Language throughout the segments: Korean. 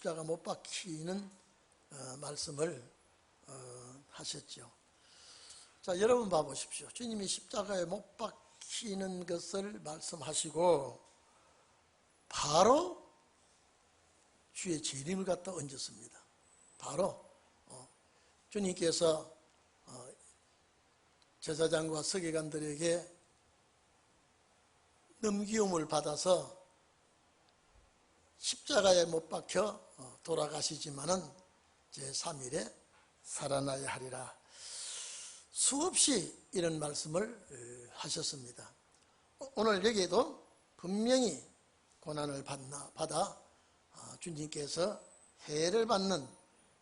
십자가 못 박히는 말씀을 하셨죠. 자, 여러분 봐보십시오. 주님이 십자가에 못 박히는 것을 말씀하시고 바로 주의 재림을 갖다 얹었습니다. 바로 주님께서 제사장과 서기관들에게 넘기움을 받아서 십자가에 못 박혀 돌아가시지만은 제3일에 살아나야 하리라. 수없이 이런 말씀을 하셨습니다. 오늘 여기에도 분명히 고난을 받아 주님께서 해를 받는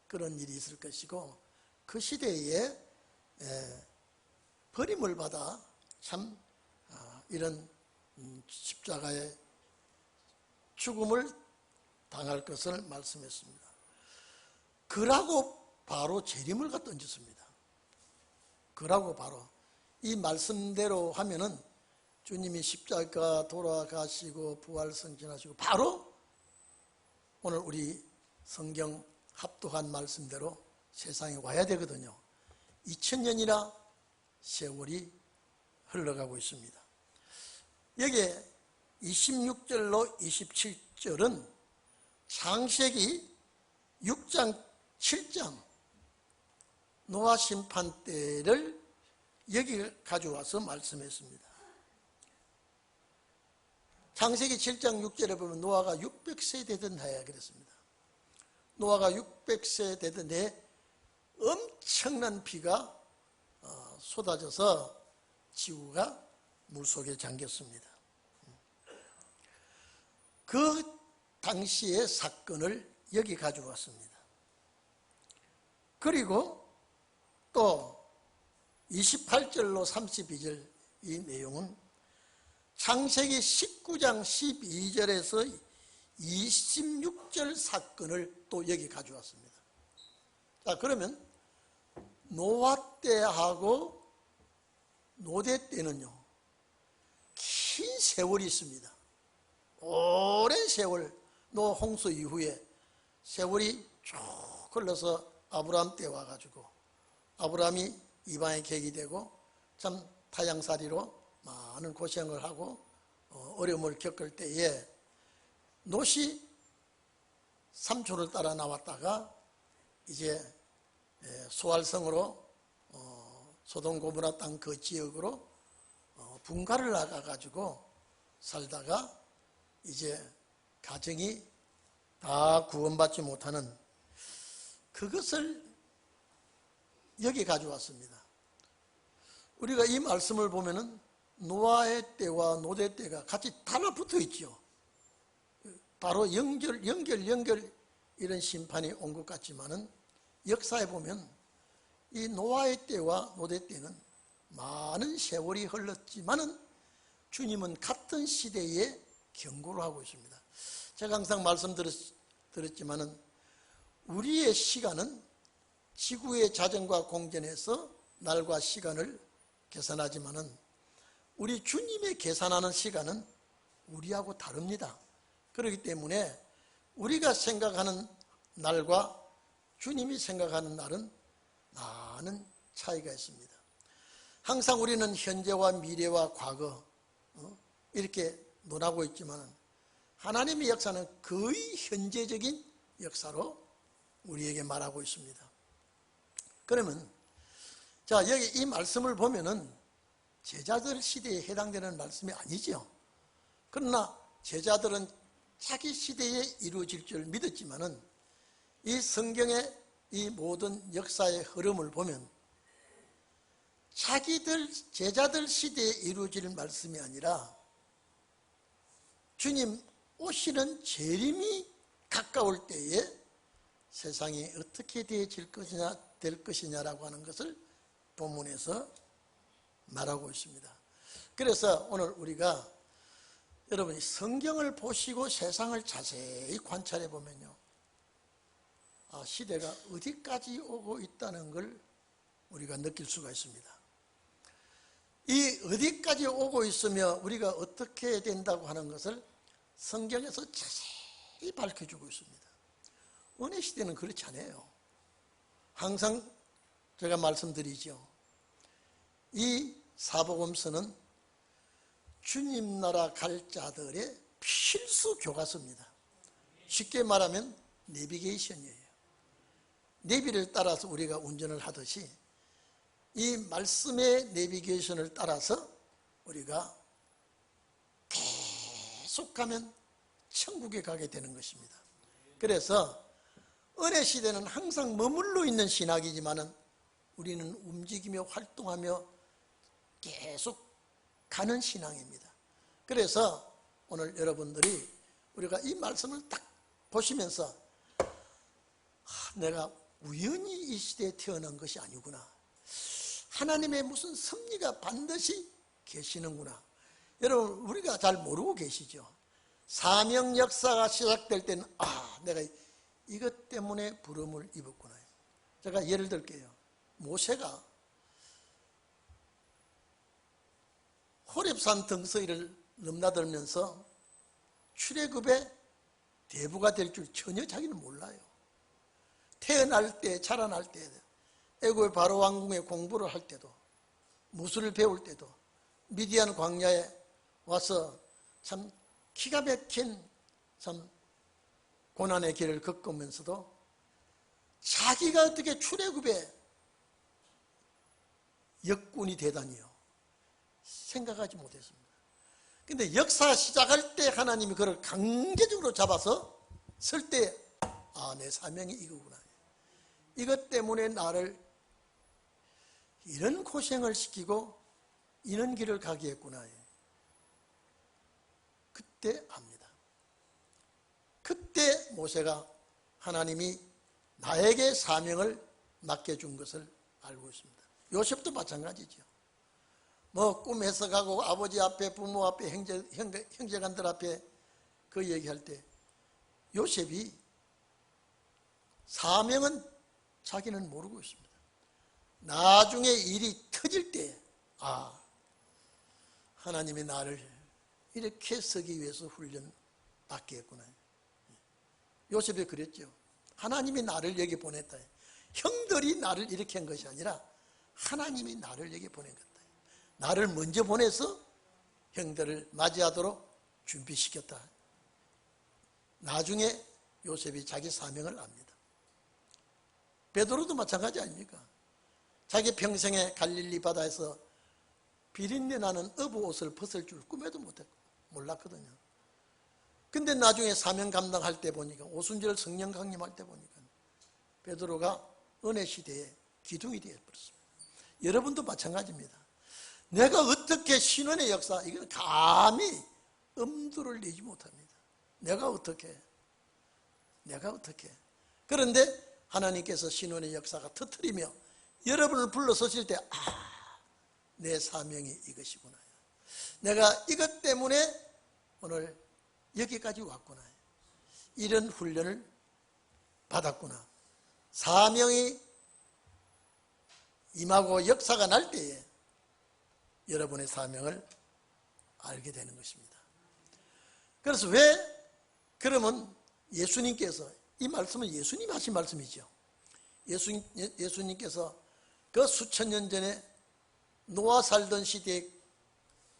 그런 일이 있을 것이고, 그 시대에 버림을 받아 참 이런 십자가의 죽음을 당할 것을 말씀했습니다. 그러고 바로 재림을 갖다 얹었습니다. 그러고 바로 이 말씀대로 하면은 주님이 십자가 돌아가시고 부활승천하시고 바로 오늘 우리 성경 합독한 말씀대로 세상에 와야 되거든요. 2000년이나 세월이 흘러가고 있습니다. 여기에 26절로 27절은 창세기 6장 7장 노아 심판 때를 여기 가져와서 말씀했습니다. 창세기 7장 6절에 보면 노아가 600세 되던 해에 그랬습니다. 노아가 600세 되던 해에 엄청난 비가 쏟아져서 지구가 물속에 잠겼습니다. 그 당시의 사건을 여기 가져왔습니다. 그리고 또 28절로 32절 이 내용은 창세기 19장 12절에서 26절 사건을 또 여기 가져왔습니다. 자, 그러면 노아 때하고 노대 때는요, 긴 세월이 있습니다. 오랜 세월, 노아 홍수 이후에 세월이 쭉 흘러서 아브라함 때 와가지고 아브라함이 이방의 객이 되고 참 타향살이로 많은 고생을 하고 어려움을 겪을 때에 롯이 삼촌을 따라 나왔다가 이제 소알성으로 소돔 고모라 땅 그 지역으로 분가를 나가가지고 살다가 이제 가정이 다 구원받지 못하는 그것을 여기 가져왔습니다. 우리가 이 말씀을 보면은 노아의 때와 노대 때가 같이 달라붙어 있죠. 바로 연결 이런 심판이 온 것 같지만은 역사에 보면 이 노아의 때와 노대 때는 많은 세월이 흘렀지만은 주님은 같은 시대에 경고를 하고 있습니다. 제가 항상 말씀드렸지만은 우리의 시간은 지구의 자전과 공전에서 날과 시간을 계산하지만은 우리 주님의 계산하는 시간은 우리하고 다릅니다. 그렇기 때문에 우리가 생각하는 날과 주님이 생각하는 날은 많은 차이가 있습니다. 항상 우리는 현재와 미래와 과거 이렇게 논하고 있지만 하나님의 역사는 거의 현재적인 역사로 우리에게 말하고 있습니다. 그러면 자, 여기 이 말씀을 보면은 제자들 시대에 해당되는 말씀이 아니죠. 그러나 제자들은 자기 시대에 이루어질 줄 믿었지만은 이 성경의 이 모든 역사의 흐름을 보면 제자들 시대에 이루어질 말씀이 아니라 주님 오시는 재림이 가까울 때에 세상이 어떻게 될 것이냐라고 하는 것을 본문에서 말하고 있습니다. 그래서 오늘 우리가 여러분이 성경을 보시고 세상을 자세히 관찰해 보면요, 시대가 어디까지 오고 있다는 걸 우리가 느낄 수가 있습니다. 이 어디까지 오고 있으며 우리가 어떻게 된다고 하는 것을 성경에서 자세히 밝혀주고 있습니다. 은혜 시대는 그렇지 않아요. 항상 제가 말씀드리죠. 이 사복음서는 주님 나라 갈 자들의 필수 교과서입니다. 쉽게 말하면 내비게이션이에요. 내비를 따라서 우리가 운전을 하듯이 이 말씀의 내비게이션을 따라서 우리가 계속 가면 천국에 가게 되는 것입니다. 그래서 은혜 시대는 항상 머물러 있는 신학이지만은 우리는 움직이며 활동하며 계속 가는 신앙입니다. 그래서 오늘 여러분들이 우리가 이 말씀을 딱 보시면서 내가 우연히 이 시대에 태어난 것이 아니구나. 하나님의 무슨 섭리가 반드시 계시는구나. 여러분 우리가 잘 모르고 계시죠. 사명 역사가 시작될 때는 내가 이것 때문에 부름을 입었구나. 제가 예를 들게요. 모세가 호렙산 등서리를 넘나들면서 출애굽의 대부가 될 줄 전혀 자기는 몰라요. 태어날 때, 자라날 때, 애굽의 바로 왕궁에 공부를 할 때도, 무술을 배울 때도, 미디안 광야에 와서 참 기가 막힌 참 고난의 길을 겪으면서도 자기가 어떻게 출애굽의 역군이 되다니요. 생각하지 못했습니다. 근데 역사 시작할 때 하나님이 그를 강제적으로 잡아서 설 때 내 사명이 이거구나. 이것 때문에 나를 이런 고생을 시키고 이런 길을 가게 했구나. 그때 압니다. 그때 모세가 하나님이 나에게 사명을 맡겨준 것을 알고 있습니다. 요셉도 마찬가지죠. 꿈 해석하고 아버지 앞에 부모 앞에 형제간들 앞에 그 얘기할 때 요셉이 사명은 자기는 모르고 있습니다. 나중에 일이 터질 때 하나님이 나를 이렇게 서기 위해서 훈련 받게 했구나. 요셉이 그랬죠. 하나님이 나를 여기 보냈다. 형들이 나를 이렇게 한 것이 아니라 하나님이 나를 여기 보낸 거다. 나를 먼저 보내서 형들을 맞이하도록 준비시켰다. 나중에 요셉이 자기 사명을 압니다. 베드로도 마찬가지 아닙니까? 자기 평생에 갈릴리 바다에서 비린내 나는 어부 옷을 벗을 줄 꿈에도 몰랐거든요. 근데 나중에 사명 감당할 때 보니까 오순절 성령 강림할 때 보니까 베드로가 은혜 시대의 기둥이 되어버렸습니다. 여러분도 마찬가지입니다. 내가 어떻게 신원의 역사, 이건 감히 엄두를 내지 못합니다. 내가 어떻게. 그런데 하나님께서 신원의 역사가 터뜨리며 여러분을 불러서실 때 내 사명이 이것이구나. 내가 이것 때문에 오늘 여기까지 왔구나. 이런 훈련을 받았구나. 사명이 임하고 역사가 날 때에 여러분의 사명을 알게 되는 것입니다. 그래서 그러면 예수님께서, 이 말씀은 예수님이 하신 말씀이죠. 예수님께서 그 수천 년 전에 노아 살던 시대의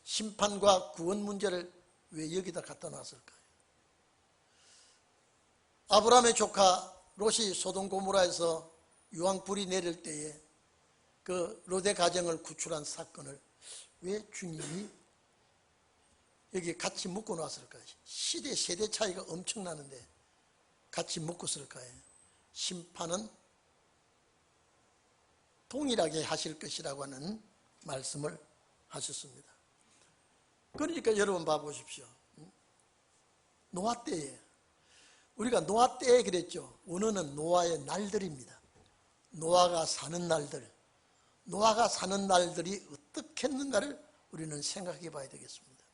심판과 구원 문제를 왜 여기다 갖다 놨을까요? 아브라함의 조카 롯이 소돔 고모라에서 유황불이 내릴 때에 그 롯의 가정을 구출한 사건을 왜 주님이 여기 같이 묶어 놨을까요? 세대 차이가 엄청나는데 같이 묶었을까요? 심판은 동일하게 하실 것이라고 하는 말씀을 하셨습니다. 그러니까 여러분 봐보십시오. 노아 때에, 우리가 노아 때에 그랬죠. 원어는 노아의 날들입니다. 노아가 사는 날들, 노아가 사는 날들이 어떻게 했는가를 우리는 생각해 봐야 되겠습니다.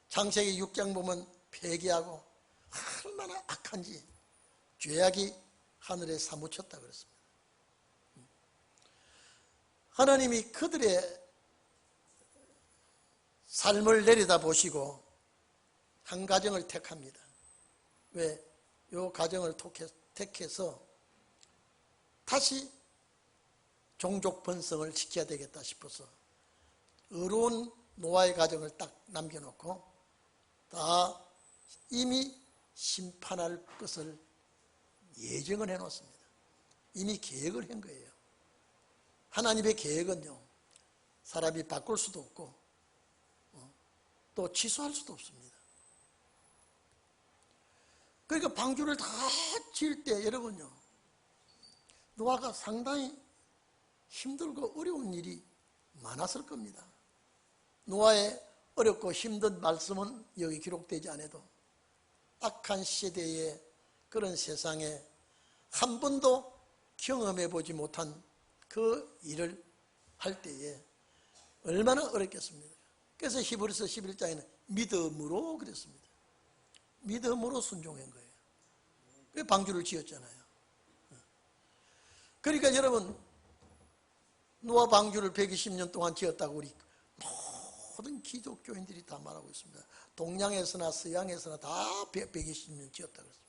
창세기 6장 보면 폐기하고 얼마나 악한지 죄악이 하늘에 사무쳤다 그랬습니다. 하나님이 그들의 삶을 내려다보시고 한 가정을 택합니다. 왜? 이 가정을 택해서 다시 종족 번성을 시켜야 되겠다 싶어서 어려운 노아의 가정을 딱 남겨놓고 다 이미 심판할 것을 예정을 해놓습니다. 이미 계획을 한 거예요. 하나님의 계획은요, 사람이 바꿀 수도 없고 또 취소할 수도 없습니다. 그러니까 방주를 다 지을 때 여러분요, 노아가 상당히 힘들고 어려운 일이 많았을 겁니다. 노아의 어렵고 힘든 말씀은 여기 기록되지 않아도 악한 시대에 그런 세상에 한 번도 경험해 보지 못한 그 일을 할 때에 얼마나 어렵겠습니까? 그래서 히브리서 11장에는 믿음으로 그랬습니다. 믿음으로 순종한 거예요. 그 방주를 지었잖아요. 그러니까 여러분, 노아 방주를 120년 동안 지었다고 우리 모든 기독교인들이 다 말하고 있습니다. 동양에서나 서양에서나 다 120년 지었다고 했습니다.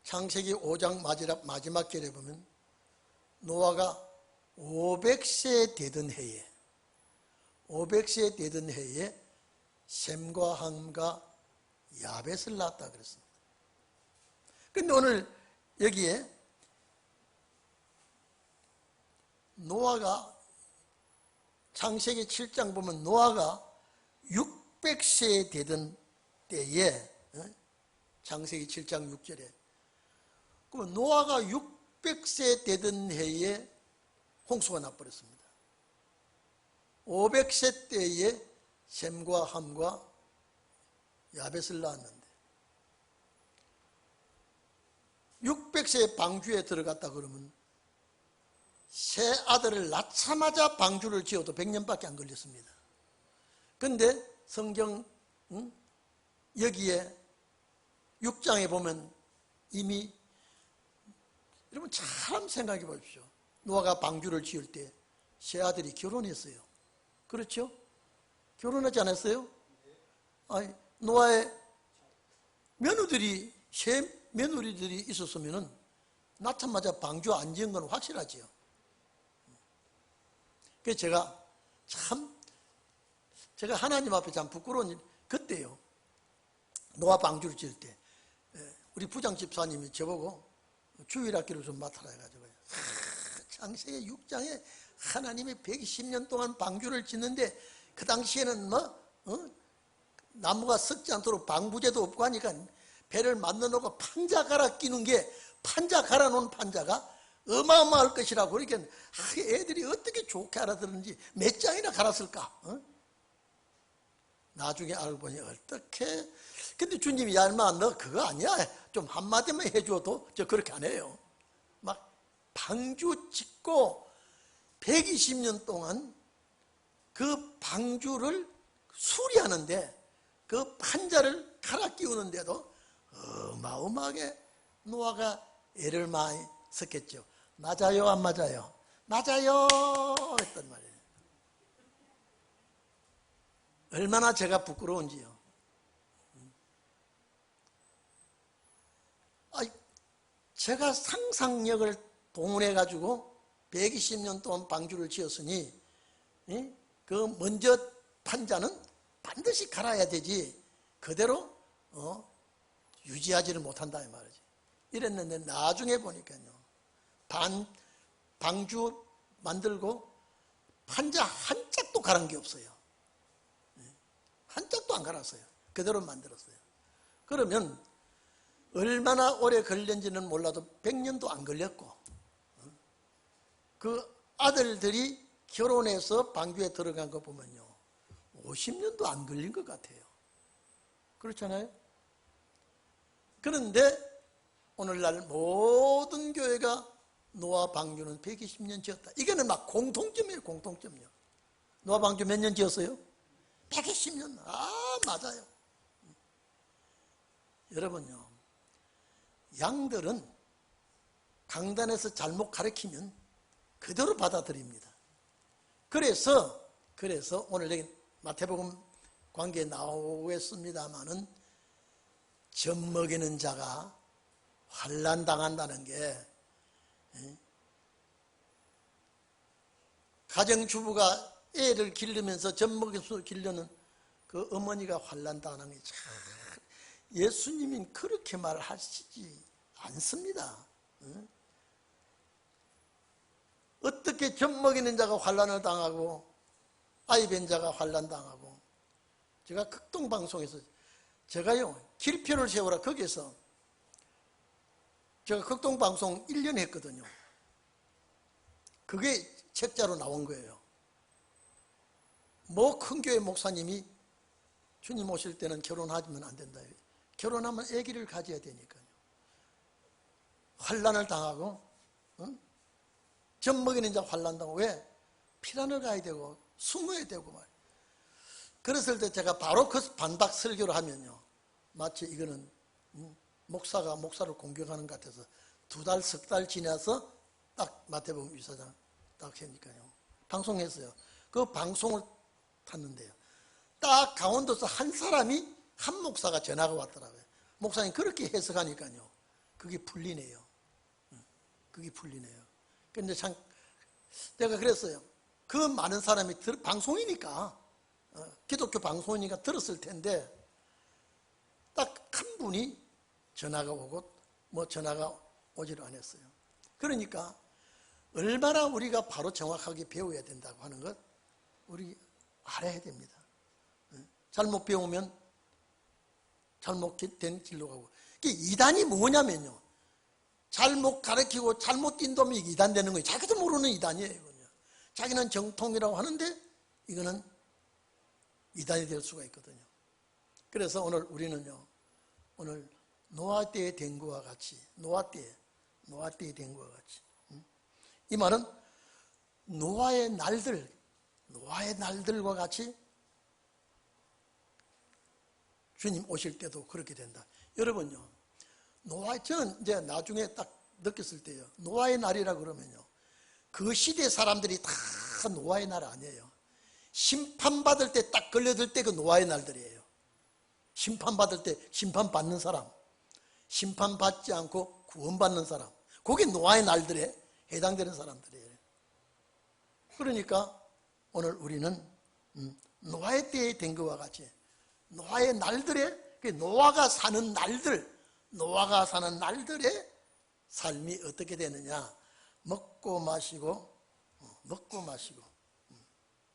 창세기 5장 마지막 절에 보면 노아가 500세 되던 해에 셈과 함과 야벳을 낳았다 그랬습니다. 그런데 오늘 여기에 노아가 창세기 7장 보면 노아가 600세 되던 때에 창세기 7장 6절에 그럼 노아가 600세 되던 해에 홍수가 나버렸습니다. 500세 때에 셈과 함과 야벳을 낳았는데 600세 방주에 들어갔다 그러면 새 아들을 낳자마자 방주를 지어도 100년밖에 안 걸렸습니다. 그런데 성경 여기에 6장에 보면 이미 여러분 참 생각해 보십시오. 노아가 방주를 지을 때 새 아들이 결혼했어요. 그렇죠? 결혼하지 않았어요? 아니, 노아의 며느리들이 새 며느리들이 있었으면 낳자마자 방주 안 지은 건 확실하지요. 그래서 제가 하나님 앞에 참 부끄러운 일, 그때요. 노아 방주를 지을 때 우리 부장 집사님이 저보고 주일학기를 좀 맡아라 해가지고 창세기 6장에 하나님이 120년 동안 방주를 짓는데 그 당시에는 나무가 썩지 않도록 방부제도 없고 하니까 배를 만들어 놓고 판자 갈아 끼는 게 판자 갈아 놓은 판자가 어마어마할 것이라고 그러니까 애들이 어떻게 좋게 알아들었는지 몇 장이나 갈았을까? 나중에 알고 보니 어떻게 근데 주님이 야 인마 너 그거 아니야 좀 한마디만 해줘도 저 그렇게 안 해요. 막 방주 짓고 120년 동안 그 방주를 수리하는데 그 판자를 갈아 끼우는데도 어마어마하게 노아가 애를 많이 썼겠죠. 맞아요 안 맞아요? 맞아요 했단 말이에요. 얼마나 제가 부끄러운지요. 제가 상상력을 동원해 가지고 120년 동안 방주를 지었으니 그 먼저 판자는 반드시 갈아야 되지 그대로 유지하지를 못한다 이 말이지. 이랬는데 나중에 보니까요, 방주 만들고 판자 한 짝도 갈은 게 없어요. 한 짝도 안 갈았어요. 그대로 만들었어요. 그러면 얼마나 오래 걸렸는지는 몰라도 100년도 안 걸렸고 그 아들들이 결혼해서 방주에 들어간 거 보면요 50년도 안 걸린 것 같아요. 그렇잖아요. 그런데 오늘날 모든 교회가 노아 방주는 120년 지었다. 이거는 막 공통점이에요. 공통점이요. 노아 방주 몇 년 지었어요? 120년. 맞아요. 여러분요, 양들은 강단에서 잘못 가르치면 그대로 받아들입니다. 그래서 오늘 여기 마태복음 관계에 나오겠습니다마는 젖먹이는 자가 환난당한다는 게, 가정주부가 애를 기르면서 젖먹여서 기르는 그 어머니가 환난당하는 게 참, 예수님이 그렇게 말하시지 않습니다. 어떻게 젖먹이는 자가 환난을 당하고 아이 뵌 자가 환난당하고. 제가 극동방송에서 제가요 길표를 세우라 거기에서 제가 극동방송 1년 했거든요. 그게 책자로 나온 거예요. 뭐 큰 교회 목사님이 주님 오실 때는 결혼하면 안 된다. 결혼하면 아기를 가져야 되니까요. 환난을 당하고, 젖먹이는 자 환난당하고. 왜? 피난을 가야 되고 숨어야 되고 말. 그랬을 때 제가 바로 그 반박 설교를 하면요, 마치 이거는 목사가 목사를 공격하는 것 같아서 2달, 3달 지나서 딱 마태복음 이사장 딱 하니까요. 방송했어요. 그 방송을 탔는데요, 딱 가운데서 한 사람이, 한 목사가 전화가 왔더라고요. 목사님 그렇게 해석하니까요, 그게 풀리네요. 그게 풀리네요. 근데 참 내가 그랬어요. 그 많은 사람이 방송이니까, 기독교 방송이니까 들었을 텐데 딱 한 분이 전화가 오고 뭐 전화가 오지를 않았어요. 그러니까 얼마나 우리가 바로 정확하게 배워야 된다고 하는 것 우리 알아야 됩니다. 잘못 배우면 잘못된 길로 가고. 이단이 뭐냐면요, 잘못 가르치고 잘못 인도하면 이단 되는 거예요. 자기도 모르는 이단이에요. 이거는요. 자기는 정통이라고 하는데 이거는 이단이 될 수가 있거든요. 그래서 오늘 우리는요, 오늘 노아 때에 된 것과 같이, 노아 때에 된 것과 같이, 이 말은 노아의 날들과 같이 주님 오실 때도 그렇게 된다. 여러분요, 저는 이제 나중에 딱 느꼈을 때요, 노아의 날이라 그러면요, 그 시대 사람들이 다 노아의 날 아니에요. 심판받을 때 딱 걸려들 때 그 노아의 날들이에요. 심판받을 때 심판받는 사람, 심판받지 않고 구원받는 사람, 그게 노아의 날들에 해당되는 사람들이에요. 그러니까 오늘 우리는 노아의 때에 된 것과 같이 노아의 날들에, 노아가 사는 날들의 삶이 어떻게 되느냐, 먹고 마시고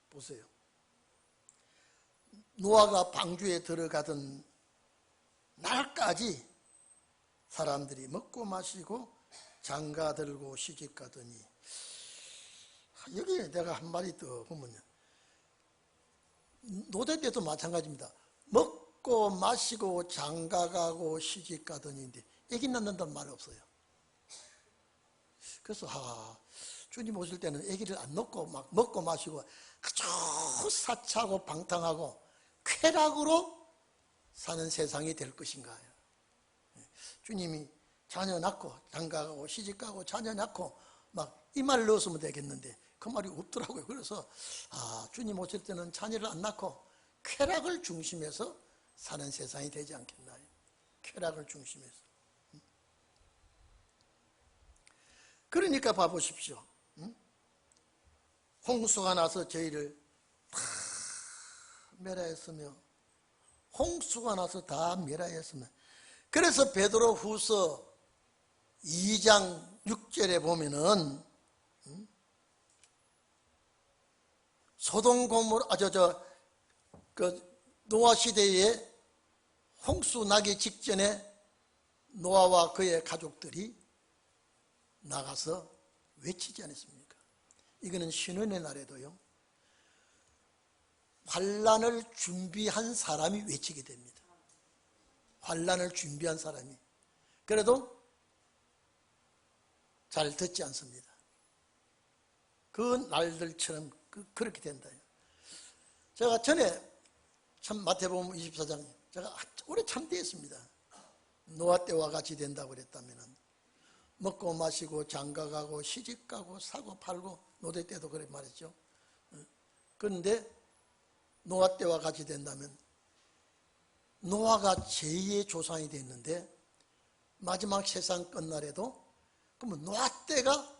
보세요. 노아가 방주에 들어가던 날까지 사람들이 먹고 마시고 장가 들고 시집 가더니, 여기 내가 한 마디 더 보면요, 노대 때도 마찬가지입니다. 먹고 마시고 장가 가고 시집 가더니인데 애기 낳는다는 말이 없어요. 그래서 주님 오실 때는 애기를 안 낳고 막 먹고 마시고 그저 사차고 방탕하고 쾌락으로 사는 세상이 될 것인가. 주님이 자녀 낳고 장가 가고 시집 가고 자녀 낳고 막 이 말 넣었으면 되겠는데 그 말이 없더라고요. 그래서 주님 오실 때는 자녀를 안 낳고 쾌락을 중심해서 사는 세상이 되지 않겠나요? 쾌락을 중심해서. 그러니까 봐보십시오. 홍수가 나서 저희를 다 멸하였으며, 홍수가 나서 다 멸하였으며, 그래서 베드로 후서 2장 6절에 보면은 소돔 고모라, 노아 시대에 홍수 나기 직전에 노아와 그의 가족들이 나가서 외치지 않았습니까? 이거는 신원의 날에도요, 환난을 준비한 사람이 외치게 됩니다. 환난을 준비한 사람이. 그래도 잘 듣지 않습니다. 그 날들처럼 그렇게 된다. 제가 전에 참 마태복음 24장 제가 오래 참대했습니다. 노아 때와 같이 된다고 그랬다면 먹고 마시고 장가가고 시집가고 사고 팔고, 노대 때도 그래 말했죠. 그런데 노아 때와 같이 된다면 노아가 제2의 조상이 됐는데 마지막 세상 끝날에도 그러면 노아 때가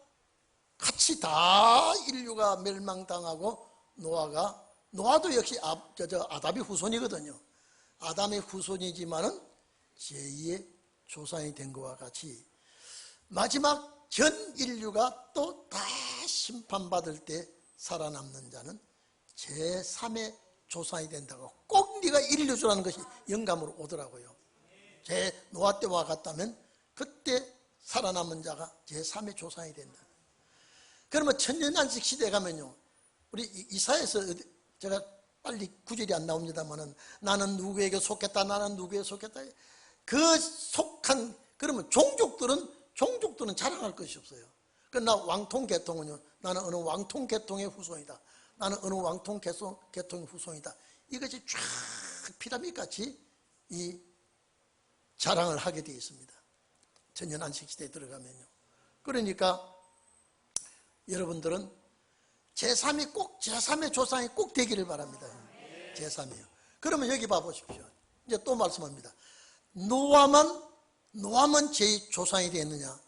같이 다 인류가 멸망당하고 노아도 역시 아담의 후손이거든요. 아담의 후손이지만은 제2의 조상이 된 것과 같이 마지막 전 인류가 또 다 심판받을 때 살아남는 자는 제3의 조상이 된다고 꼭 네가 인류주라는 것이 영감으로 오더라고요. 제 노아 때와 같다면 그때 살아남은 자가 제3의 조상이 된다. 그러면 천년안식 시대에 가면요, 우리 이사에서 제가 빨리 구절이 안 나옵니다만은 나는 누구에게 속했다, 나는 누구에게 속했다. 그 속한 그러면 종족들은 자랑할 것이 없어요. 그러나 왕통계통은요, 나는 어느 왕통계통의 후손이다, 나는 어느 왕통계통의 후손이다. 이것이 쫙 피라미드같이 이 자랑을 하게 되어 있습니다. 천년안식 시대에 들어가면요. 그러니까 여러분들은 제3의 조상이 꼭 되기를 바랍니다. 제3이요. 그러면 여기 봐보십시오. 이제 또 말씀합니다. 노아만 제2조상이 되었느냐?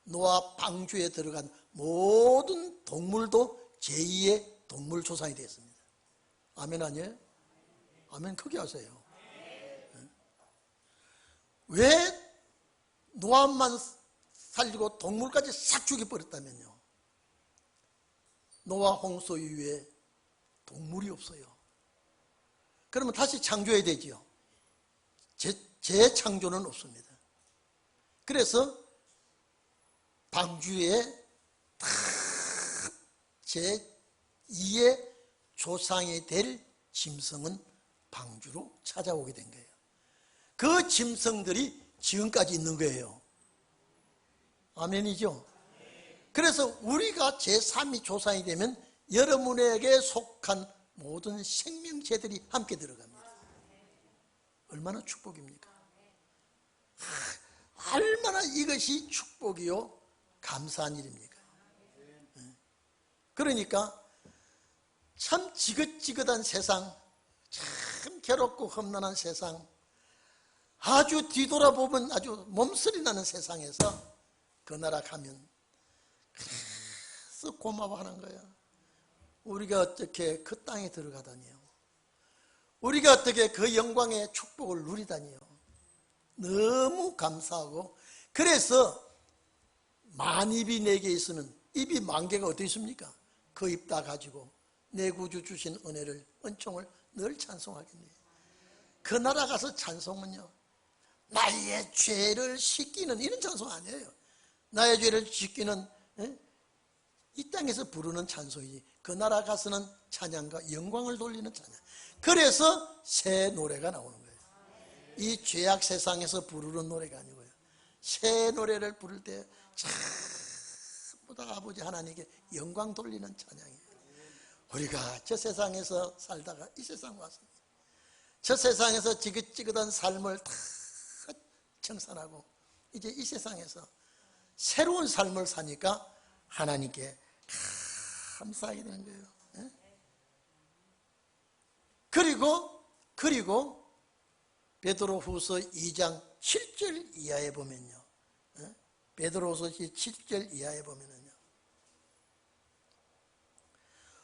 노아 방주에 들어간 모든 동물도 제2의 동물 조상이 되었습니다. 아멘 아니에요? 아멘 크게 하세요. 왜 노아만 살리고 동물까지 싹 죽여버렸다면요, 노아 홍수 이후에 동물이 없어요. 그러면 다시 창조해야 되지요. 재창조는 없습니다. 그래서 방주에 다 제2의 조상이 될 짐승은 방주로 찾아오게 된 거예요. 그 짐승들이 지금까지 있는 거예요. 아멘이죠? 그래서 우리가 제3의 조상이 되면 여러분에게 속한 모든 생명체들이 함께 들어갑니다. 얼마나 축복입니까? 얼마나 이것이 축복이요 감사한 일입니까? 그러니까 참 지긋지긋한 세상, 참 괴롭고 험난한 세상, 아주 뒤돌아보면 아주 몸서리 나는 세상에서 그 나라 가면 그래서 고마워하는 거야. 우리가 어떻게 그 땅에 들어가다니요, 우리가 어떻게 그 영광의 축복을 누리다니요. 너무 감사하고, 그래서 만입이 내게 있으면 입이 만개가 어디 있습니까? 그 입 다 가지고 내 구주 주신 은혜를, 은총을 늘 찬송하겠네요. 그 나라 가서 찬송은요, 나의 죄를 씻기는 이런 찬송 아니에요. 나의 죄를 씻기는 이 땅에서 부르는 찬송이지, 그 나라 가서는 찬양과 영광을 돌리는 찬양. 그래서 새 노래가 나오는 거예요. 이 죄악 세상에서 부르는 노래가 아니고요, 새 노래를 부를 때 전부 다 아버지 하나님께 영광 돌리는 찬양이에요. 우리가 저 세상에서 살다가 이 세상 와서 저 세상에서 지긋지긋한 삶을 다 청산하고 이제 이 세상에서 새로운 삶을 사니까 하나님께 감사하게 되는 거예요. 그리고 베드로후서 2장 7절 이하에 보면요, 베드로후서 7절 이하에 보면은요,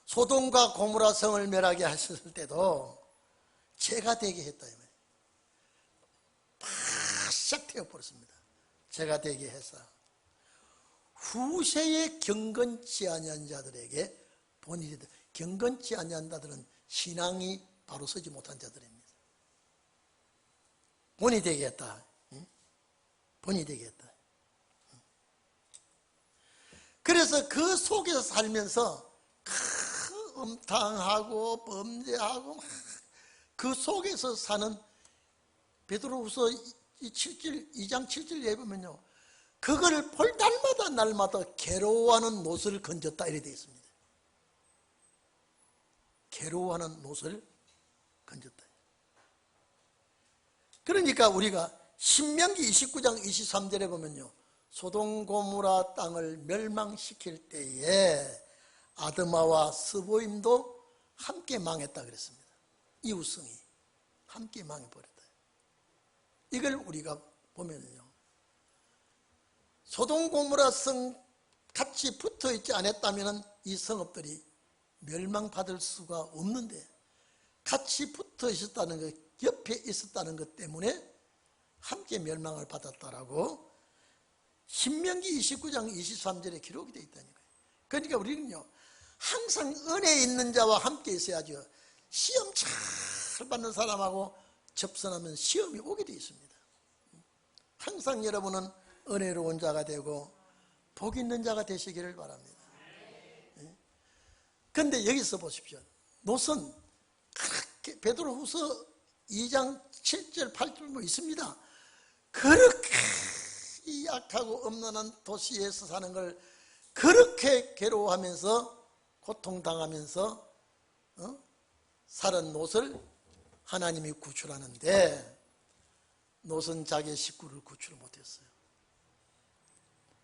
소돔과 고모라 성을 멸하게 하셨을 때도 죄가 되게 했다, 바싹 태워버렸습니다. 죄가 되게 해서 후세에 경건치 아니한 자들에게 본일이, 경건치 아니한 자들은 신앙이 바로 서지 못한 자들입니다. 본이 되게 했다. 본이 되게 했다. 그래서 그 속에서 살면서 음탕하고 범죄하고 그 속에서 사는 베드로후서 2장 7절에 보면요, 그걸 볼 날마다 괴로워하는 노릇을 건졌다 이렇게 되어 있습니다. 괴로워하는 노릇을 건졌다. 그러니까 우리가 신명기 29장 23절에 보면요, 소돔 고모라 땅을 멸망시킬 때에 아드마와 스보임도 함께 망했다 그랬습니다. 이웃성이 함께 망해버렸다. 이걸 우리가 보면요, 소돔 고모라 성 같이 붙어 있지 않았다면 이 성읍들이 멸망받을 수가 없는데, 같이 붙어 있었다는 것, 옆에 있었다는 것 때문에 함께 멸망을 받았다라고 신명기 29장 23절에 기록이 되어 있다니까요. 그러니까 우리는요, 항상 은혜 있는 자와 함께 있어야죠. 시험 잘 받는 사람하고 접선하면 시험이 오게 되어 있습니다. 항상 여러분은 은혜로운 자가 되고 복 있는 자가 되시기를 바랍니다. 그런데 여기서 보십시오. 노선 그렇게 베드로후서 2장 7절 8절 뭐 있습니다. 그렇게 약하고 엄난한 도시에서 사는 걸 그렇게 괴로워하면서 고통당하면서 살은 롯을 하나님이 구출하는데, 롯은 자기의 식구를 구출 못했어요.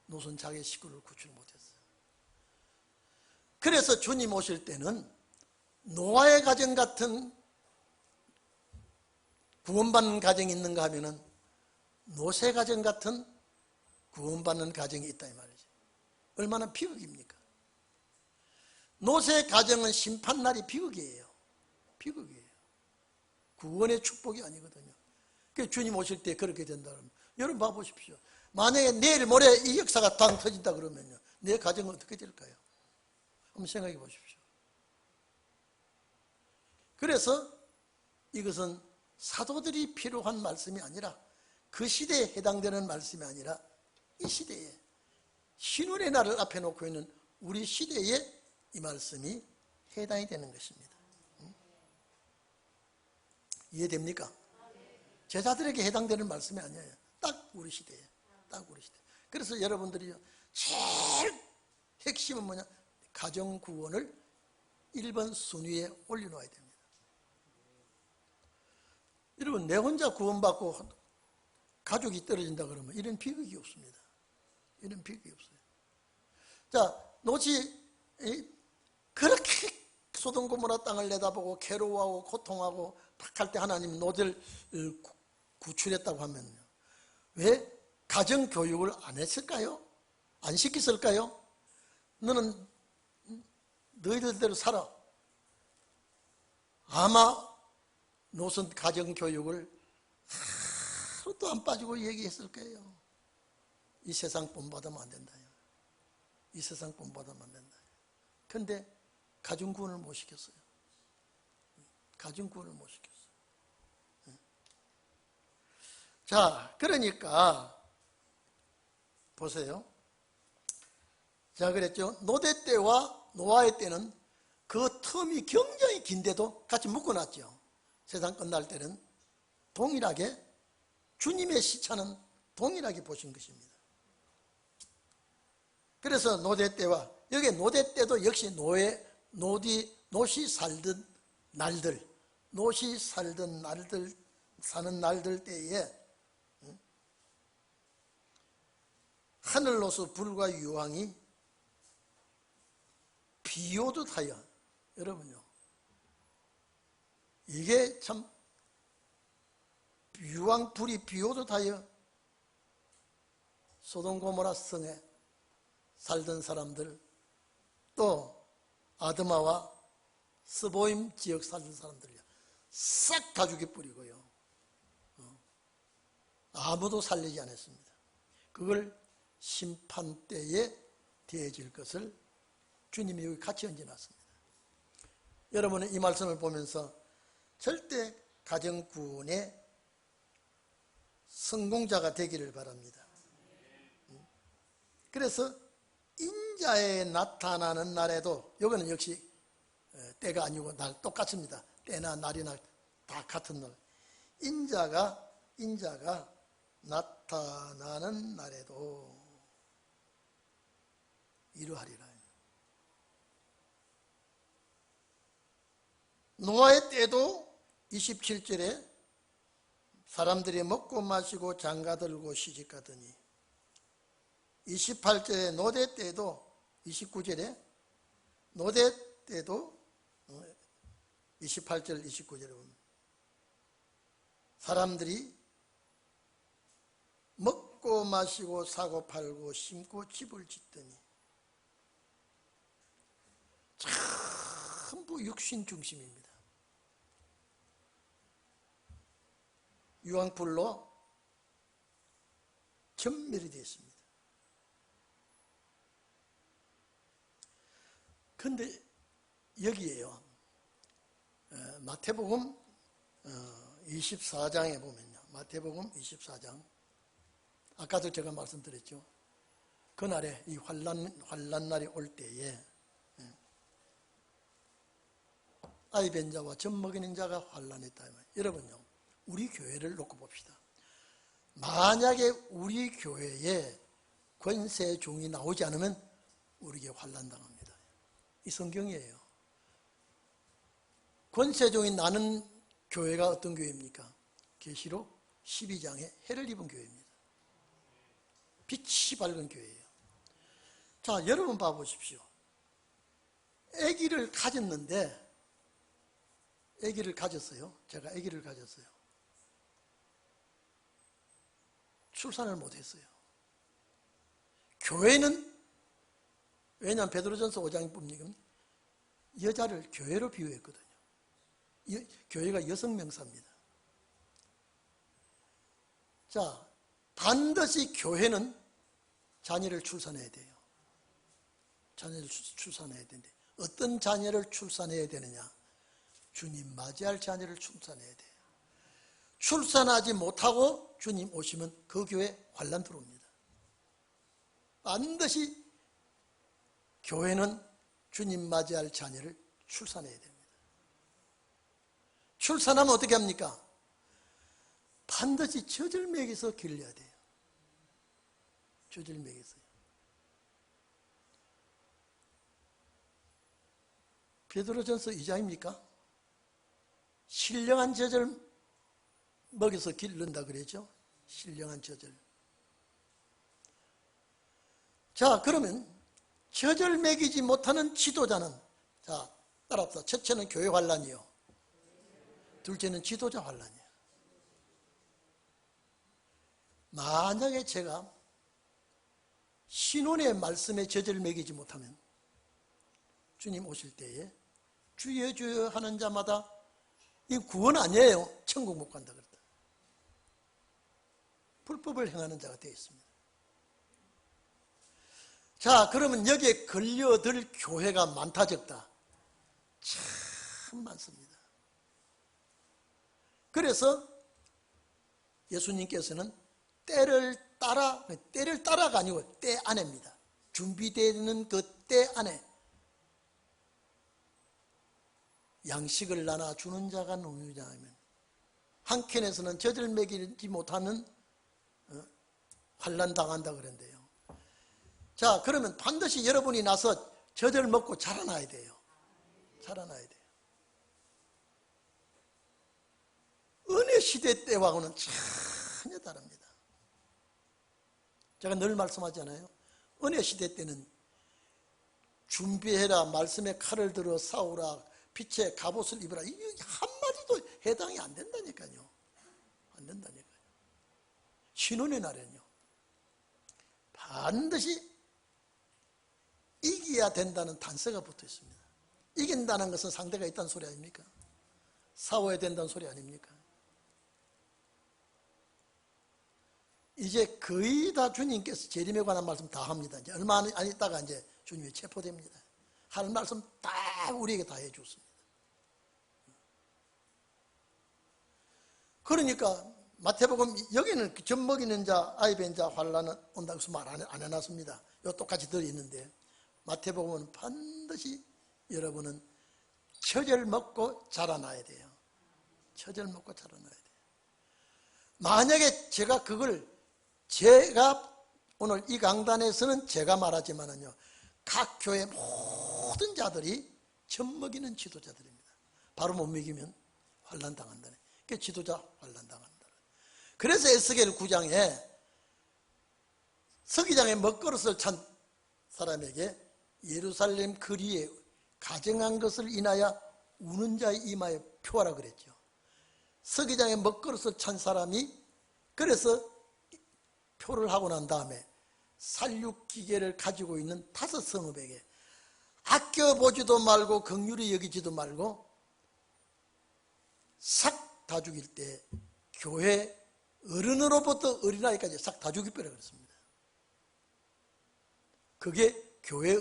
롯은 자기의 식구를 구출 못했어요. 그래서 주님 오실 때는 노아의 가정 같은 구원받는 가정이 있는가 하면은 롯의 가정 같은 구원받는 가정이 있다 이 말이죠. 얼마나 비극입니까? 롯의 가정은 심판날이 비극이에요. 비극이에요. 구원의 축복이 아니거든요. 그래서 주님 오실 때 그렇게 된다 그러면, 여러분 봐보십시오. 만약에 내일 모레 이 역사가 당 터진다 그러면요, 내 가정은 어떻게 될까요? 한번 생각해 보십시오. 그래서 이것은 사도들이 필요한 말씀이 아니라, 그 시대에 해당되는 말씀이 아니라 이 시대에 신혼의 날을 앞에 놓고 있는 우리 시대에 이 말씀이 해당이 되는 것입니다. 이해됩니까? 제자들에게 해당되는 말씀이 아니에요. 딱 우리 시대에, 딱 우리 시대. 그래서 여러분들이 제일 핵심은 뭐냐? 가정 구원을 1번 순위에 올려놓아야 됩니다. 여러분, 내 혼자 구원받고 가족이 떨어진다 그러면 이런 비극이 없습니다. 이런 비극이 없어요. 자, 롯이 그렇게 소돔 고모라 땅을 내다보고 괴로워하고 고통하고 할 때 하나님 롯을 구출했다고 하면요, 왜 가정 교육을 안 했을까요? 안 시켰을까요? 너는 너희들대로 살아. 아마 롯은 가정 교육을 하루도 안 빠지고 얘기했을 거예요. 이 세상 본받으면 안 된다. 이 세상 본받으면 안 된다. 그런데 가정 구원을 못 시켰어요. 가정 구원을 못 시켰어요. 자, 그러니까 보세요. 자, 그랬죠. 롯의 때와 노아의 때는 그 텀이 굉장히 긴데도 같이 묶어놨죠. 세상 끝날 때는 동일하게 주님의 시차는 동일하게 보신 것입니다. 그래서 롯의 때와, 여기 롯의 때도 역시 롯이 살던 날들, 롯이 살던 날들, 사는 날들 때에 하늘로서 불과 유황이 비오듯 하여, 여러분요, 이게 참 유황 불이 비오듯 하여 소돔 고모라 성에 살던 사람들, 또 아드마와 스보임 지역 살던 사람들이요, 싹 다 죽여버리고요, 아무도 살리지 않았습니다. 그걸 심판 때에 대해질 것을 주님이 여기 같이 얹어놨습니다. 여러분은 이 말씀을 보면서 절대 가정구원의 성공자가 되기를 바랍니다. 그래서 인자에 나타나는 날에도, 이거는 역시 때가 아니고 날 똑같습니다. 때나 날이나 다 같은 날. 인자가 나타나는 날에도 이러하리라. 노아의 때도 27절에 사람들이 먹고 마시고 장가들고 시집가더니, 28절에 롯의 때도, 29절에 롯의 때도 28절 29절에 보면 사람들이 먹고 마시고 사고 팔고 심고 집을 짓더니 전부 육신 중심입니다. 유황불로 전멸이 되어 있습니다. 그런데 여기에요, 마태복음 24장에 보면요, 마태복음 24장, 아까도 제가 말씀드렸죠. 그날에 이 환난 날이 올 때에 아이 뵌 자와 젖 먹이는 자가 환난했다. 여러분요, 우리 교회를 놓고 봅시다. 만약에 우리 교회에 권세종이 나오지 않으면 우리에게 환난당합니다. 이 성경이에요. 권세종이 나는 교회가 어떤 교회입니까? 계시록 12장에 해를 입은 교회입니다. 빛이 밝은 교회예요. 자, 여러분 봐보십시오. 아기를 가졌는데, 아기를 가졌어요. 제가 아기를 가졌어요. 출산을 못했어요. 교회는, 왜냐하면 베드로전서 5장에 보면 여자를 교회로 비유했거든요. 교회가 여성 명사입니다. 자, 반드시 교회는 자녀를 출산해야 돼요. 자녀를 출산해야 되는데 어떤 자녀를 출산해야 되느냐? 주님 맞이할 자녀를 출산해야 돼요. 출산하지 못하고 주님 오시면 그 교회 환난 들어옵니다. 반드시 교회는 주님 맞이할 자녀를 출산해야 됩니다. 출산하면 어떻게 합니까? 반드시 젖을 먹여서 길러야 돼요. 젖을 먹여서요. 베드로전서 2장입니까? 신령한 젖을 먹여서 기른다 그랬죠? 신령한 젖을. 자, 그러면 젖을 먹이지 못하는 지도자는, 자, 따라합시다. 첫째는 교회 환난이요, 둘째는 지도자 환난이에요. 만약에 제가 신혼의 말씀에 젖을 먹이지 못하면 주님 오실 때에 주여 주여 하는 자마다, 이 구원 아니에요. 천국 못 간다 그랬다. 불법을 행하는 자가 되어 있습니다. 자, 그러면 여기에 걸려들 교회가 많다 적다? 참 많습니다. 그래서 예수님께서는 때를 따라가 아니고 때 안에입니다. 준비되는 그 때 안에 양식을 나눠 주는 자가 누구냐 하면, 한 켠에서는 젖을 먹이지 못하는 환난 당한다 그랬는데요. 자, 그러면 반드시 여러분이 나서 젖을 먹고 자라나야 돼요. 자라나야 돼요. 은혜 시대 때하고는 전혀 다릅니다. 제가 늘 말씀하잖아요. 은혜 시대 때는 준비해라, 말씀에 칼을 들어 싸우라, 빛의 갑옷을 입으라, 이게 한마디도 해당이 안 된다니까요. 안 된다니까요. 신혼의 날에는요, 반드시 이겨야 된다는 단서가 붙어 있습니다. 이긴다는 것은 상대가 있다는 소리 아닙니까? 싸워야 된다는 소리 아닙니까? 이제 거의 다 주님께서 재림에 관한 말씀 다 합니다. 이제 얼마 안 있다가 이제 주님이 체포됩니다. 하는 말씀 다 우리에게 다 해줬습니다. 그러니까 마태복음 여기는 젖 먹이는 자, 아이 뵌 자 환난은 온다고 해서 말 안 해놨습니다. 요 똑같이 들어있는데, 마태복음은 반드시 여러분은 젖을 먹고 자라나야 돼요. 젖을 먹고 자라나야 돼요. 만약에 제가 오늘 이 강단에서는 제가 말하지만은요, 각 교회 모든 자들이 젖 먹이는 지도자들입니다. 바로 못 먹이면 환난 당한다네. 그 지도자 환난 당한다. 그래서 에스겔 9장에 서기장에 먹그릇을 찬 사람에게 예루살렘 거리에 가정한 것을 인하여 우는 자의 이마에 표하라 그랬죠. 서기장에 먹그릇을 찬 사람이, 그래서 표를 하고 난 다음에 살육기계를 가지고 있는 5 성읍에게 아껴보지도 말고 긍휼히 여기지도 말고 싹 다 죽일 때 교회 어른으로부터 어린아이까지 싹 다 죽여버려 그랬습니다. 그게 교회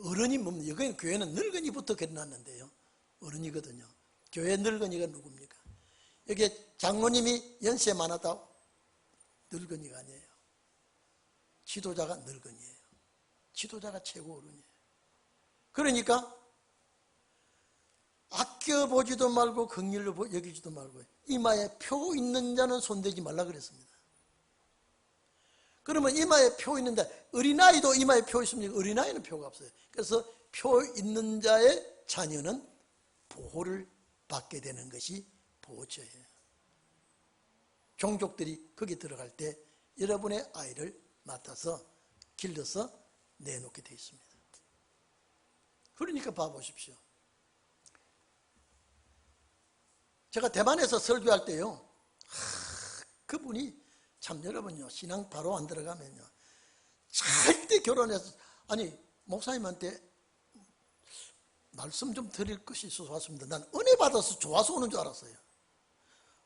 어른이 뭡니까? 여기 교회는 늙은이부터 그려놨는데요. 어른이거든요. 교회 늙은이가 누굽니까? 여기 장로님이 연세 많았다고 늙은이가 아니에요. 지도자가 늙은이에요. 지도자가 최고 어른이에요. 그러니까 아껴보지도 말고 긍휼로 여기지도 말고 이마에 표 있는 자는 손대지 말라 그랬습니다. 그러면 이마에 표 있는 자, 어린아이도 이마에 표 있습니까? 어린아이는 표가 없어요. 그래서 표 있는 자의 자녀는 보호를 받게 되는 것이 보호처예요. 종족들이 거기 들어갈 때 여러분의 아이를 맡아서 길러서 내놓게 되어 있습니다. 그러니까 봐보십시오. 제가 대만에서 설교할 때요, 그분이 참 여러분요, 신앙 바로 안 들어가면요, 절대 결혼해서, 아니 목사님한테 말씀 좀 드릴 것이 있어서 왔습니다. 난 은혜 받아서 좋아서 오는 줄 알았어요.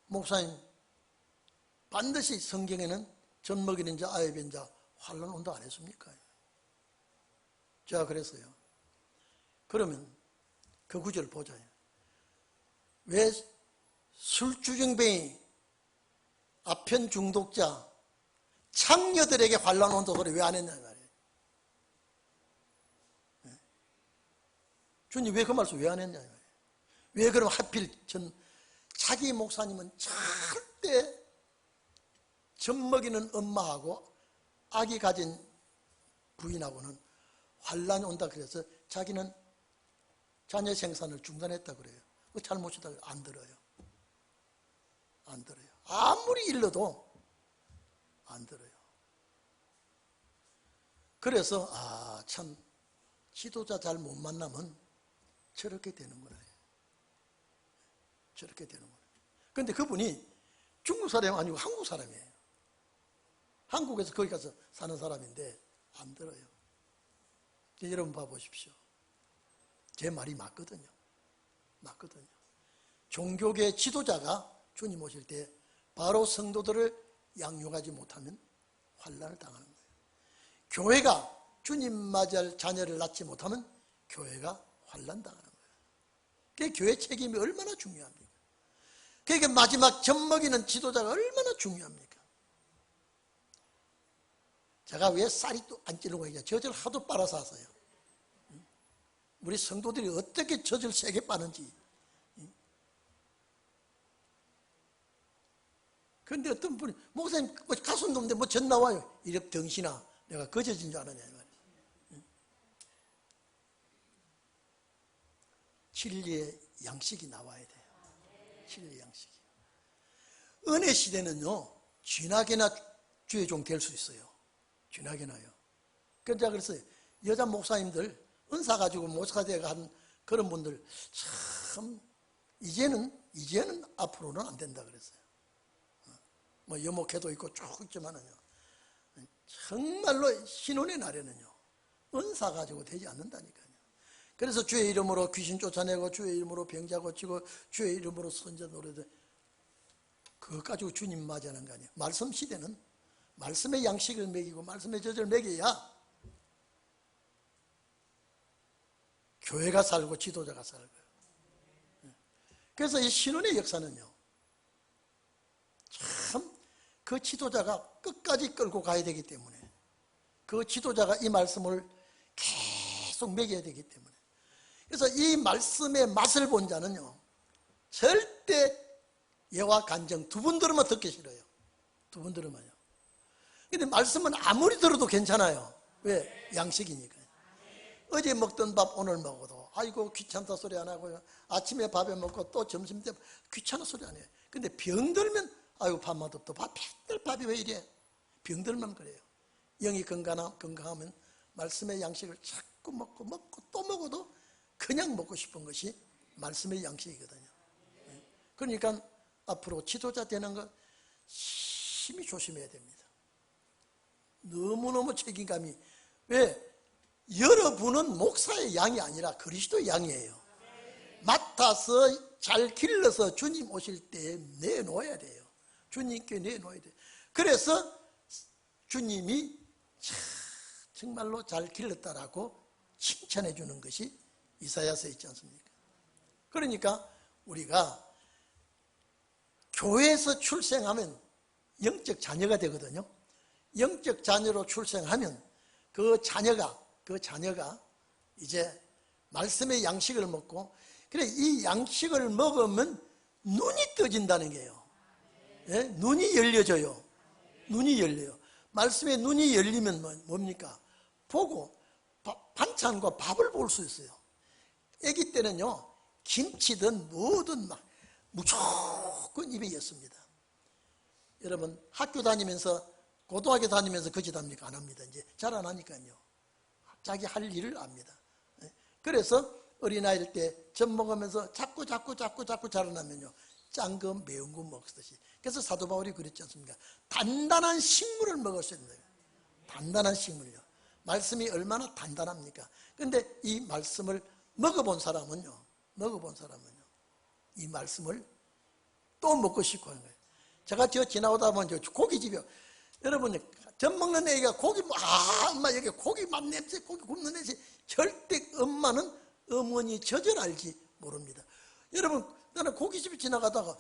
목사님, 반드시 성경에는 젖 먹이는 자, 아이 뵌 자, 환난 온다 안 했습니까? 제가 그랬어요. 그러면 그 구절을 보자요. 왜 술주정뱅이, 아편 중독자, 창녀들에게 환난 온다 소리 왜 안 했냐 말이에요. 주님 왜 그 말씀 왜 안 했냐 말이에요. 왜 그럼 하필 자기 목사님은 절대 젖 먹이는 엄마하고 아기 가진 부인하고는 환난이 온다 그래서 자기는 자녀 생산을 중단했다 그래요. 그 잘못이다 그래요. 안 들어요. 안 들어요. 아무리 일러도 안 들어요. 그래서 참 지도자 잘 못 만나면 저렇게 되는구나. 저렇게 되는구나. 그런데 그분이 중국 사람이 아니고 한국 사람이에요. 한국에서 거기 가서 사는 사람인데 안 들어요. 여러분 봐보십시오. 제 말이 맞거든요. 맞거든요. 종교계 지도자가 주님 오실 때 바로 성도들을 양육하지 못하면 환난을 당하는 거예요. 교회가 주님 맞이할 자녀를 낳지 못하면 교회가 환난 당하는 거예요. 그게 교회 책임이 얼마나 중요합니까? 그러니까 마지막 젖먹이는 지도자가 얼마나 중요합니까? 제가 왜 쌀이 또 안 찌르고 있냐? 젖을 하도 빨아서 하세요. 우리 성도들이 어떻게 젖을 세게 빠는지. 그런데 어떤 분이 목사님 가슴 높은데 뭐 젖 나와요. 이래 덩신아 내가 거저진 줄 아느냐 말이에요. 진리의 양식이 나와야 돼요. 진리의 양식이. 은혜 시대는요 쥐나게나 주의 종 될 수 있어요. 쥐나게나요. 그래서 여자 목사님들 은사 가지고 목사가 돼간 그런 분들 참 이제는 앞으로는 안 된다 그랬어요. 뭐 여목회도 있고 쭉 있지만은요 정말로 신혼의 날에는요 은사 가지고 되지 않는다니까요. 그래서 주의 이름으로 귀신 쫓아내고 주의 이름으로 병자 고치고 주의 이름으로 선자 노래도 그거 가지고 주님 맞이하는 거 아니에요. 말씀 시대는 말씀의 양식을 먹이고 말씀의 젖을 먹여야 교회가 살고 지도자가 살고요. 그래서 이 신혼의 역사는요 참 그 지도자가 끝까지 끌고 가야 되기 때문에 그 지도자가 이 말씀을 계속 먹여야 되기 때문에 그래서 이 말씀의 맛을 본 자는요 절대 예와 간정 두 번 들으면 듣기 싫어요. 두 번 들으면요. 근데 말씀은 아무리 들어도 괜찮아요. 왜? 양식이니까. 어제 먹던 밥 오늘 먹어도 아이고 귀찮다 소리 안 하고요. 아침에 밥에 먹고 또 점심 때 귀찮은 소리 안 해요. 근데 병들면 아이고 밥 맛없다. 맨날 밥이 왜 이래? 병들만 그래요. 영이 건강하면 말씀의 양식을 자꾸 먹고 또 먹어도 그냥 먹고 싶은 것이 말씀의 양식이거든요. 그러니까 앞으로 지도자 되는 거 심히 조심해야 됩니다. 너무너무 책임감이. 왜? 여러분은 목사의 양이 아니라 그리스도의 양이에요. 맡아서 잘 길러서 주님 오실 때 내놓아야 돼요. 주님께 내놓아야 돼요. 그래서 주님이 정말로 잘 길렀다라고 칭찬해 주는 것이 이사야서에 있지 않습니까? 그러니까 우리가 교회에서 출생하면 영적 자녀가 되거든요. 영적 자녀로 출생하면 그 자녀가 이제 말씀의 양식을 먹고, 그래, 이 양식을 먹으면 눈이 떠진다는 거예요. 예? 눈이 열려져요. 눈이 열려요. 말씀에 눈이 열리면 뭡니까? 보고 반찬과 밥을 볼 수 있어요. 아기 때는요, 김치든 뭐든 막 무조건 입에 였습니다. 여러분, 학교 다니면서, 고등학교 다니면서 거짓합니까? 안 합니다. 이제 자라나니까요. 자기 할 일을 압니다. 그래서 어린아이일 때 젖 먹으면서 자꾸 자라나면요, 짠 거 매운 거 먹듯이. 그래서 사도 바울이 그랬지 않습니까? 단단한 식물을 먹을 수 있는 거예요. 단단한 식물이요. 말씀이 얼마나 단단합니까? 근데 이 말씀을 먹어본 사람은요, 이 말씀을 또 먹고 싶어 하는 거예요. 제가 지나오다 보면 고깃집이요. 여러분, 젖 먹는 애가 고기, 엄마 여기 고기 맛 냄새, 고기 굽는 냄새. 절대 엄마는 어머니 젖을 알지 모릅니다. 여러분, 나는 고깃집에 지나가다가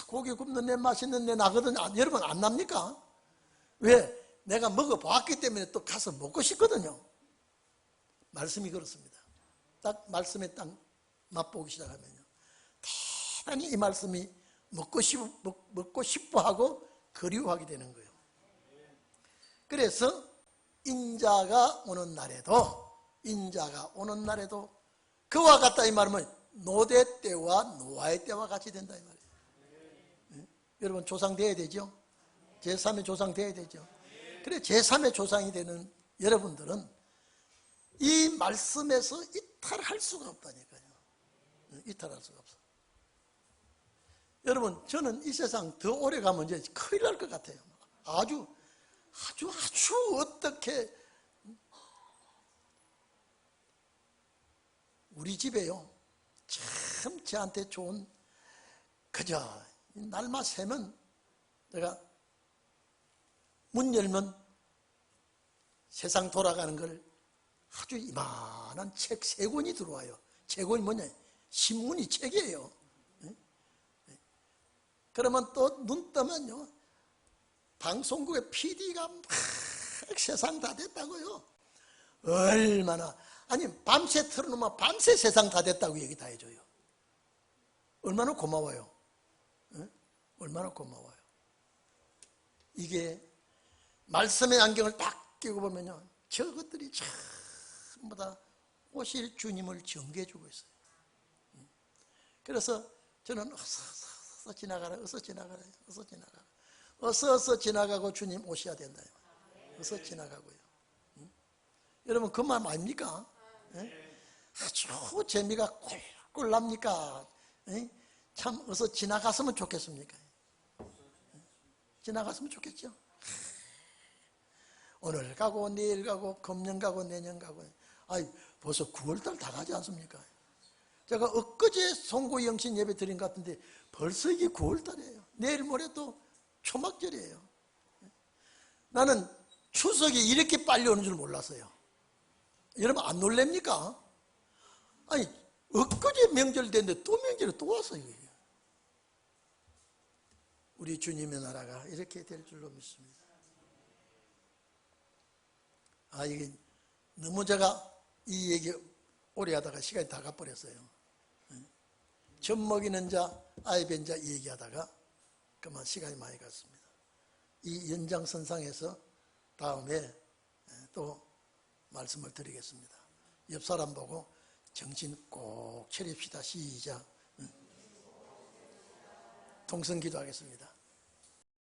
고기 굽는 내 맛있는 내 나거든. 여러분 안 납니까? 왜? 내가 먹어봤기 때문에 또 가서 먹고 싶거든요. 말씀이 그렇습니다. 딱 말씀에 딱 맛보기 시작하면요, 대단히 이 말씀이 먹고 싶어 하고 그리워하게 되는 거예요. 그래서 인자가 오는 날에도 그와 같다 이 말은 노대 때와 노아의 때와 같이 된다 이 말이에요. 여러분, 조상 돼야 되죠? 제3의 조상 돼야 되죠? 그래, 제3의 조상이 되는 여러분들은 이 말씀에서 이탈할 수가 없다니까요. 이탈할 수가 없어. 여러분, 저는 이 세상 더 오래 가면 이제 큰일 날 것 같아요. 아주 어떻게. 우리 집에요, 참 저한테 좋은, 그저 날만 새면 내가 문 열면 세상 돌아가는 걸 아주 이만한 책 3권이 들어와요. 책권이 뭐냐? 신문이 책이에요. 그러면 또 눈 뜨면요, 방송국의 PD가 막 세상 다 됐다고요. 얼마나, 아니 밤새 틀어놓으면 밤새 세상 다 됐다고 얘기 다 해줘요. 얼마나 고마워요. 얼마나 고마워요. 이게 말씀의 안경을 딱 끼고 보면요, 저것들이 전부 다 오실 주님을 전개해주고 있어요. 그래서 저는 어서 지나가라, 어서 지나가고 주님 오셔야 된다. 어서 지나가고요. 여러분, 그 말 아닙니까? 아주 재미가 꿀꿀 납니까? 참 어서 지나갔으면 좋겠습니까? 지나갔으면 좋겠죠. 오늘 가고 내일 가고 금년 가고 내년 가고. 아이, 벌써 9월달 다 가지 않습니까? 제가 엊그제 송구영신 예배 드린 것 같은데 벌써 이게 9월달이에요. 내일 모레 또 초막절이에요. 나는 추석이 이렇게 빨리 오는 줄 몰랐어요. 여러분 안 놀랍니까? 아니, 엊그제 명절 됐는데 또 명절이 또 왔어요. 우리 주님의 나라가 이렇게 될 줄로 믿습니다. 이게 너무 제가 이 얘기 오래 하다가 시간이 다 가버렸어요. 젖 먹이는 자, 아이 뵌 자 얘기하다가 그만 시간이 많이 갔습니다. 이 연장선상에서 다음에 또 말씀을 드리겠습니다. 옆 사람 보고 정신 꼭 차립시다. 시작. 동성 기도하겠습니다.